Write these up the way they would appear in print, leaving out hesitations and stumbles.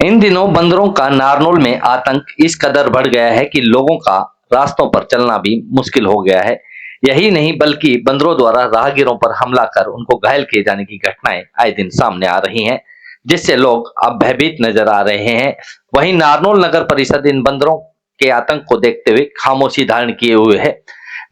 इन दिनों बंदरों का नारनौल में आतंक इस कदर बढ़ गया है कि लोगों का रास्तों पर चलना भी मुश्किल हो गया है। यही नहीं बल्कि बंदरों द्वारा राहगीरों पर हमला कर उनको घायल किए जाने की घटनाएं आए दिन सामने आ रही हैं, जिससे लोग अब भयभीत नजर आ रहे हैं। वहीं नारनौल नगर परिषद इन बंदरों के आतंक को देखते हुए खामोशी धारण किए हुए है।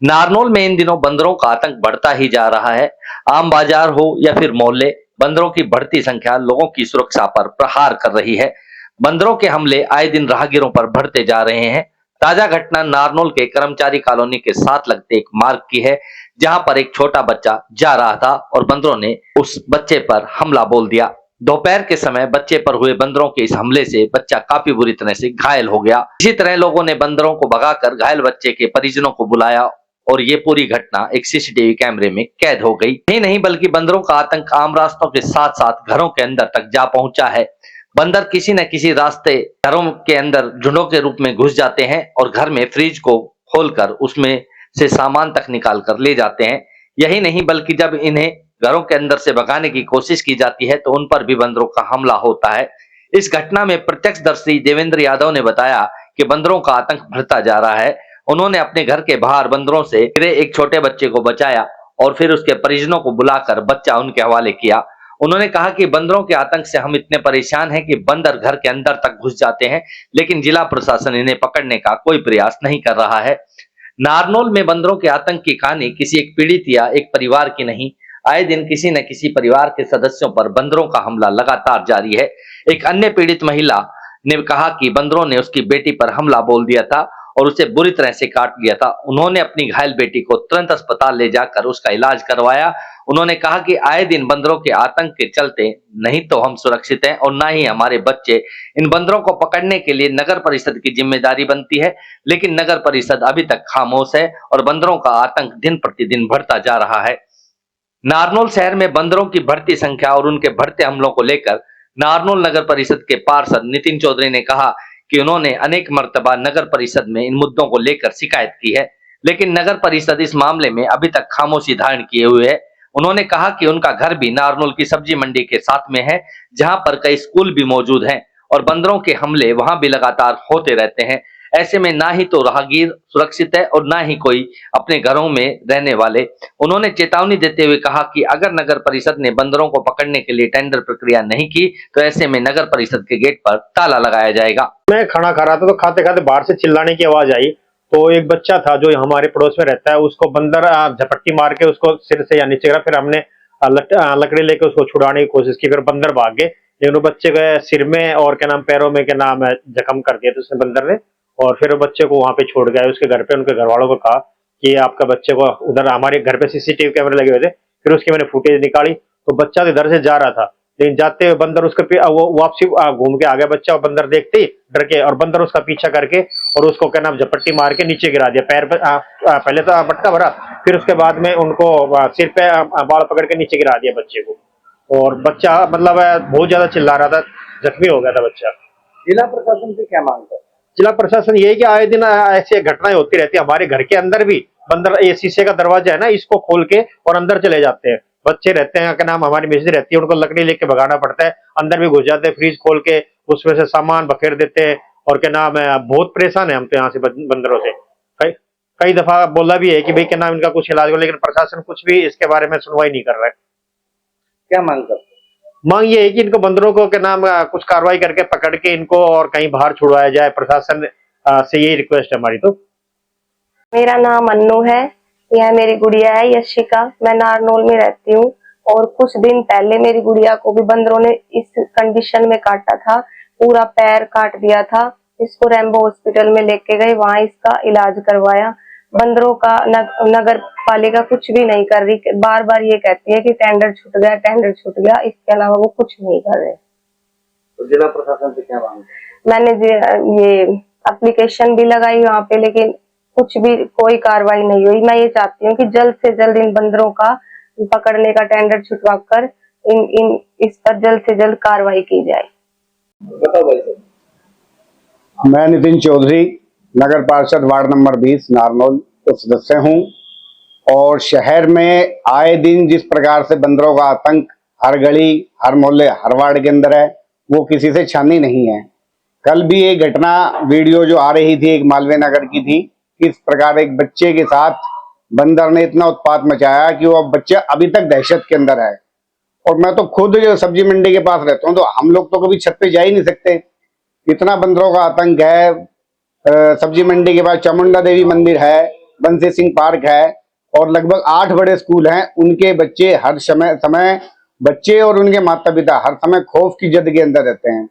नारनौल में इन दिनों बंदरों का आतंक बढ़ता ही जा रहा है। आम बाजार हो या फिर मोहल्ले, बंदरों की बढ़ती संख्या लोगों की सुरक्षा पर प्रहार कर रही है। बंदरों के हमले आए दिन राहगीरों पर बढ़ते जा रहे हैं। ताजा घटना नारनौल के कर्मचारी कॉलोनी के साथ लगते एक मार्ग की है, जहां पर एक छोटा बच्चा जा रहा था और बंदरों ने उस बच्चे पर हमला बोल दिया। दोपहर के समय बच्चे पर हुए बंदरों के इस हमले से बच्चा काफी बुरी तरह से घायल हो गया। इसी तरह लोगों ने बंदरों को भगाकर घायल बच्चे के परिजनों को बुलाया और ये पूरी घटना एक सीसीटीवी कैमरे में कैद हो गई। यही नहीं बल्कि बंदरों का आतंक आम रास्तों के साथ साथ घरों के अंदर तक जा पहुंचा है। बंदर किसी न किसी रास्ते घरों के अंदर झुंडों के रूप में घुस जाते हैं और घर में फ्रिज को खोलकर उसमें से सामान तक निकाल कर ले जाते हैं। यही नहीं बल्कि जब इन्हें घरों के अंदर से भगाने की कोशिश की जाती है तो उन पर भी बंदरों का हमला होता है। इस घटना में प्रत्यक्षदर्शी देवेंद्र यादव ने बताया कि बंदरों का आतंक बढ़ता जा रहा है। उन्होंने अपने घर के बाहर बंदरों से घिरे एक छोटे बच्चे को बचाया और फिर उसके परिजनों को बुलाकर बच्चा उनके हवाले किया। उन्होंने कहा कि बंदरों के आतंक से हम इतने परेशान हैं कि बंदर घर के अंदर तक घुस जाते हैं, लेकिन जिला प्रशासन इन्हें पकड़ने का कोई प्रयास नहीं कर रहा है। नारनौल में बंदरों के आतंक की कहानी किसी एक पीड़ित या एक परिवार की नहीं, आए दिन किसी न किसी परिवार के सदस्यों पर बंदरों का हमला लगातार जारी है। एक अन्य पीड़ित महिला ने कहा कि बंदरों ने उसकी बेटी पर हमला बोल दिया था और उसे बुरी तरह से काट लिया था। उन्होंने अपनी घायल बेटी को तुरंत अस्पताल ले जाकर उसका इलाज करवाया। उन्होंने कहा कि आए दिन बंदरों के आतंक के चलते नहीं तो हम सुरक्षित हैं और ना ही हमारे बच्चे। इन बंदरों को पकड़ने के लिए नगर परिषद की जिम्मेदारी बनती है, लेकिन नगर परिषद अभी तक खामोश है और बंदरों का आतंक दिन प्रतिदिन बढ़ता जा रहा है। नारनौल शहर में बंदरों की बढ़ती संख्या और उनके बढ़ते हमलों को लेकर नारनौल नगर परिषद के पार्षद नितिन चौधरी ने कहा कि उन्होंने अनेक मर्तबा नगर परिषद में इन मुद्दों को लेकर शिकायत की है, लेकिन नगर परिषद इस मामले में अभी तक खामोशी धारण किए हुए है। उन्होंने कहा कि उनका घर भी नारनौल की सब्जी मंडी के साथ में है, जहां पर कई स्कूल भी मौजूद हैं और बंदरों के हमले वहां भी लगातार होते रहते हैं। ऐसे में ना ही तो राहगीर सुरक्षित है और ना ही कोई अपने घरों में रहने वाले। उन्होंने चेतावनी देते हुए कहा कि अगर नगर परिषद ने बंदरों को पकड़ने के लिए टेंडर प्रक्रिया नहीं की तो ऐसे में नगर परिषद के गेट पर ताला लगाया जाएगा। मैं खाना खा रहा था तो खाते खाते बाहर से चिल्लाने की आवाज आई। तो एक बच्चा था जो हमारे पड़ोस में रहता है, उसको बंदर झपट्टी मार के उसको सिर से या नीचे गिरा। फिर हमने लकड़ी लेके उसको छुड़ाने की कोशिश की, फिर बंदर भाग गए, लेकिन वो बच्चे के सिर में और क्या नाम पैरों में क्या नाम है जख्म कर दिया था उसने बंदर ने। और फिर बच्चे को वहां पे छोड़ गया उसके घर पे। उनके घर वालों को कहा कि आपका बच्चे को उधर, हमारे घर पे सीसीटीवी कैमरे लगे हुए थे, फिर उसकी मैंने फुटेज निकाली तो बच्चा तो इधर से जा रहा था, लेकिन जाते हुए बंदर उसके वो वापसी घूम के आ गया बच्चा। और बंदर देखते ही डर के और बंदर उसका पीछा करके और उसको क्या नाम झपट्टी मार के नीचे गिरा दिया पैर पे। पहले तो मटका भरा, फिर उसके बाद में उनको सिर पे बाल पकड़ के नीचे गिरा दिया बच्चे को। और बच्चा मतलब बहुत ज्यादा चिल्ला रहा था, जख्मी हो गया था बच्चा। जिला प्रशासन से क्या मांग है? जिला प्रशासन ये है कि आए दिन ऐसी घटनाएं होती रहती है। हमारे घर के अंदर भी बंदर, ये शीशे का दरवाजा है ना, इसको खोल के और अंदर चले जाते हैं। बच्चे रहते हैं क्या नाम, हमारी मिसेज रहती है, उनको लकड़ी लेके भगाना पड़ता है, अंदर भी घुस जाते हैं, फ्रिज खोल के उसमें से सामान बखेर देते हैं। और क्या नाम है, बहुत परेशान है हम तो यहाँ से बंदरों से। कई कई दफा बोला भी है कि भाई क्या नाम इनका कुछ इलाज हो, लेकिन प्रशासन कुछ भी इसके बारे में सुनवाई नहीं कर रहा है। क्या मांग करते? मांग ये है कि इनको बंदरों को क्या नाम कुछ कार्रवाई करके पकड़ के इनको और कहीं बाहर छुड़वाया जाए। प्रशासन से यही रिक्वेस्ट है हमारी। तो मेरा नाम अन्नू है, यह मेरी गुड़िया है यशिका। मैं नारनौल में रहती हूँ और कुछ दिन पहले मेरी गुड़िया को भी बंदरों ने इस कंडीशन में काटा था, पूरा पैर काट दिया था। इसको रैम्बो हॉस्पिटल में लेके गए, वहां इसका इलाज करवाया। बंदरों का नगर पालिका कुछ भी नहीं कर रही, बार बार ये कहती है कि टेंडर छूट गया, टेंडर छूट गया, इसके अलावा वो कुछ नहीं कर रहे। तो जिला प्रशासन से क्या मांग? मैंने ये एप्लीकेशन भी लगाई वहाँ पे, लेकिन कुछ भी कोई कार्रवाई नहीं हुई। मैं ये चाहती हूँ कि जल्द से जल्द इन बंदरों का पकड़ने का टेंडर छुटवाकर इस पर जल्द से जल्द कार्रवाई की जाए। बताओ भाई साहब। मैं नितिन चौधरी, नगर पार्षद वार्ड नंबर 20 नारनौल का सदस्य हूं। और शहर में आए दिन जिस प्रकार से बंदरों का आतंक हर गली, हर मोहल्ले, हर वार्ड के अंदर है, वो किसी से छानी नहीं है। कल भी एक घटना वीडियो जो आ रही थी एक मालवीय नगर की थी, किस प्रकार एक बच्चे के साथ बंदर ने इतना उत्पात मचाया कि वो बच्चा अभी तक दहशत के अंदर है। और मैं तो खुद जो सब्जी मंडी के पास रहता हूँ, तो हम लोग तो कभी छत पे जा ही नहीं सकते, इतना बंदरों का आतंक है। सब्जी मंडी के पास चामुंडा देवी मंदिर है, बंसी सिंह पार्क है, और लगभग 8 बड़े स्कूल हैं। उनके बच्चे हर समय बच्चे और उनके माता पिता हर समय खौफ की जद के अंदर रहते हैं।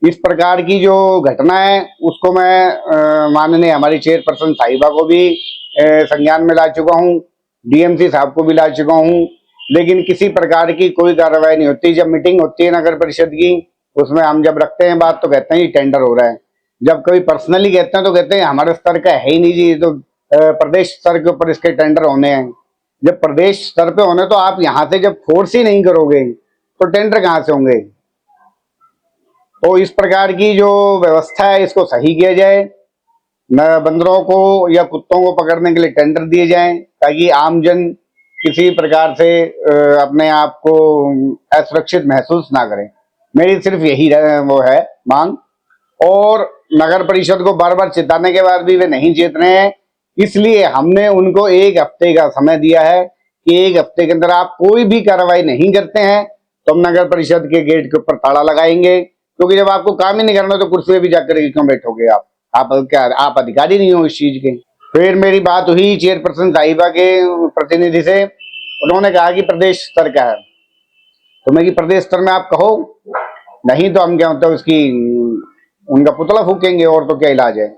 इस प्रकार की जो घटना है उसको मैं माननीय हमारी चेयरपर्सन साहिबा को भी संज्ञान में ला चुका हूँ, डीएमसी साहब को भी ला चुका हूँ, लेकिन किसी प्रकार की कोई कार्रवाई नहीं होती। जब मीटिंग होती है नगर परिषद की, उसमें हम जब रखते हैं बात तो कहते हैं ये टेंडर हो रहा है। जब कभी पर्सनली कहते हैं तो कहते हैं हमारे स्तर का है ही नहीं जी, तो प्रदेश स्तर के ऊपर इसके टेंडर होने हैं। जब प्रदेश स्तर पे होने तो आप यहाँ से जब फोर्स ही नहीं करोगे तो टेंडर कहाँ से होंगे। तो इस प्रकार की जो व्यवस्था है इसको सही किया जाए, न बंदरों को या कुत्तों को पकड़ने के लिए टेंडर दिए जाएं, ताकि आमजन किसी प्रकार से अपने आप को असुरक्षित महसूस ना करें। मेरी सिर्फ यही वो है मांग। और नगर परिषद को बार बार चेताने के बाद भी वे नहीं चेत रहे हैं, इसलिए हमने उनको 1 हफ्ते का समय दिया है कि 1 हफ्ते के अंदर आप कोई भी कार्रवाई नहीं करते हैं तो हम नगर परिषद के गेट के ऊपर ताला लगाएंगे। क्योंकि जब आपको काम ही नहीं करना तो कुर्सी पे भी जाकर क्यों बैठोगे आप क्या आप अधिकारी नहीं हो इस चीज के। फिर मेरी बात हुई चेयरपर्सन साहिबा के प्रतिनिधि से, उन्होंने कहा कि प्रदेश स्तर का है। तो मैं कि प्रदेश स्तर में आप कहो, नहीं तो हम क्या होता है उसकी उनका पुतला फूकेंगे, और तो क्या इलाज है।